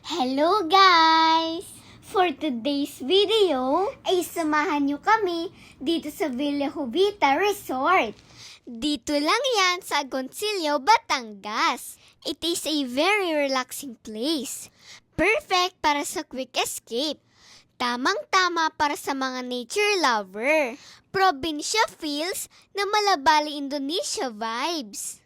Hello guys! For today's video, ay samahan nyo kami dito sa Villa Jovita Resort. Dito lang yan sa Agoncillo, Batangas. It is a very relaxing place. Perfect para sa quick escape. Tamang-tama para sa mga nature lover. Probinsya feels na Malabali, Indonesia vibes.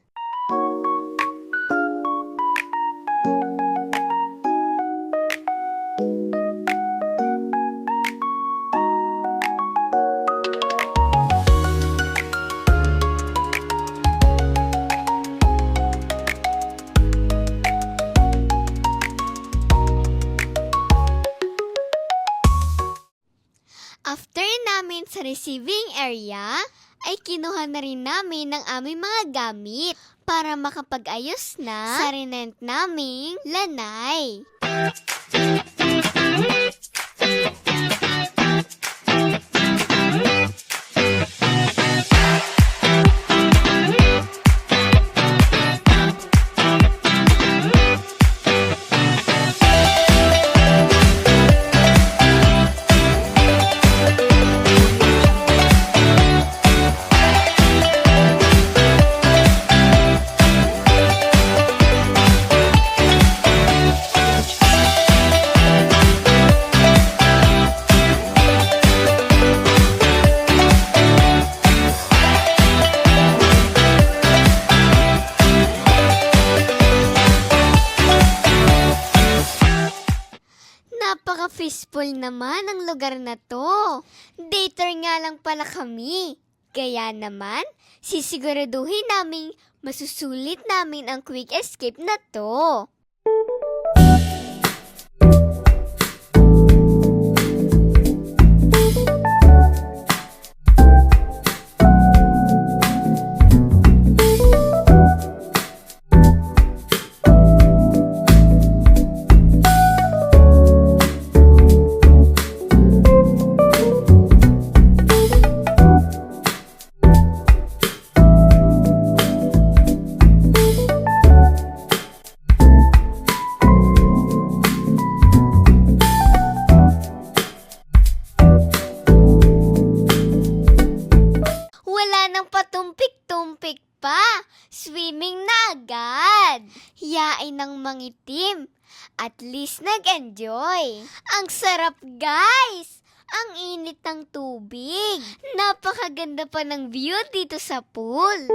After namin sa receiving area, ay kinuha na rin namin ng aming mga gamit para makapag-ayos na sa rinent naming lanay. Napaka-peaceful naman ang lugar na to. Dater nga lang pala kami. Kaya naman, sisiguraduhin naming masusulit namin ang quick escape na to. Patumpik-tumpik pa, swimming na agad. Yain ng mangitim, at least nag-enjoy. Ang sarap guys! Ang init ng tubig. Napakaganda pa ng view dito sa pool.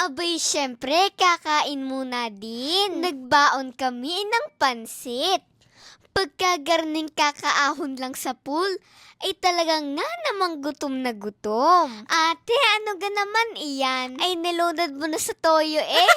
Abay, syempre, kakain muna din. Nagbaon kami ng pansit. Pagkagarning kakaahon lang sa pool, ay talagang nga namang gutom na gutom. Ate, ano ga naman iyan? Ay, niloaded mo na sa toyo eh.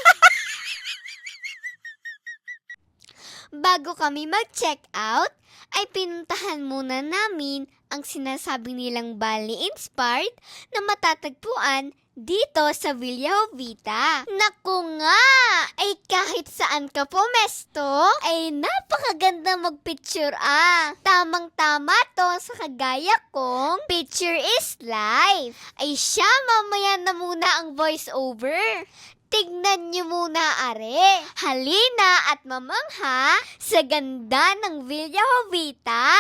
Bago kami mag-check out, ay pinuntahan muna namin ang sinasabi nilang Bali-inspired na matatagpuan dito sa Villa Jovita. Naku nga! Ay kahit saan ka pumesto, ay napakaganda magpicture ah. Tamang-tama to sa kagaya kong picture is life. Ay siya, mamaya na muna ang voice over. Tignan niyo muna are. Halina at mamangha sa ganda ng Villa Jovita.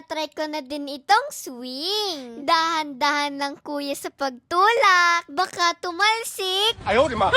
tinatry ko na din itong swing. Dahan-dahan lang kuya sa pagtulak. Baka tumalsik. 哎呦我的妈！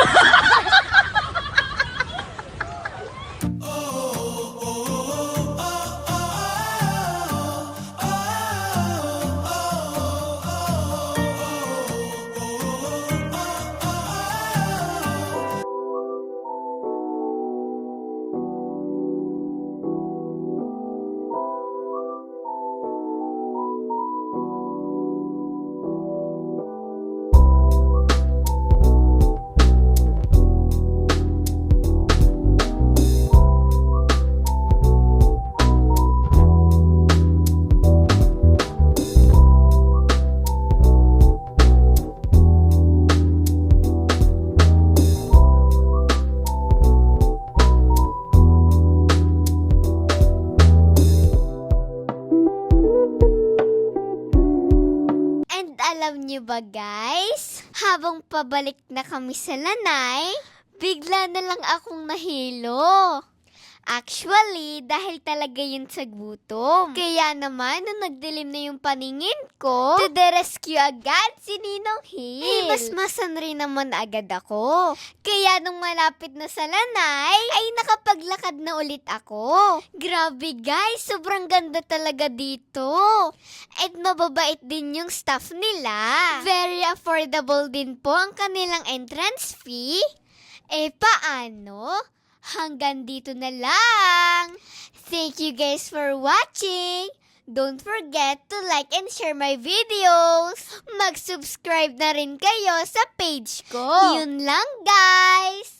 And alam niyo ba guys, habang pabalik na kami sa lanay, bigla na lang akong nahilo. Actually, dahil talaga yun sa gutom. Kaya naman, nung nagdilim na yung paningin ko, to the rescue agad si Ninong Hill. Mas rin naman agad ako. Kaya nung malapit na sa lanay, ay nakapaglakad na ulit ako. Grabe guys, sobrang ganda talaga dito. At mababait din yung staff nila. Very affordable din po ang kanilang entrance fee. Paano? Hanggang dito na lang. Thank you guys for watching. Don't forget to like and share my videos. Mag-subscribe na rin kayo sa page ko. Yun lang guys.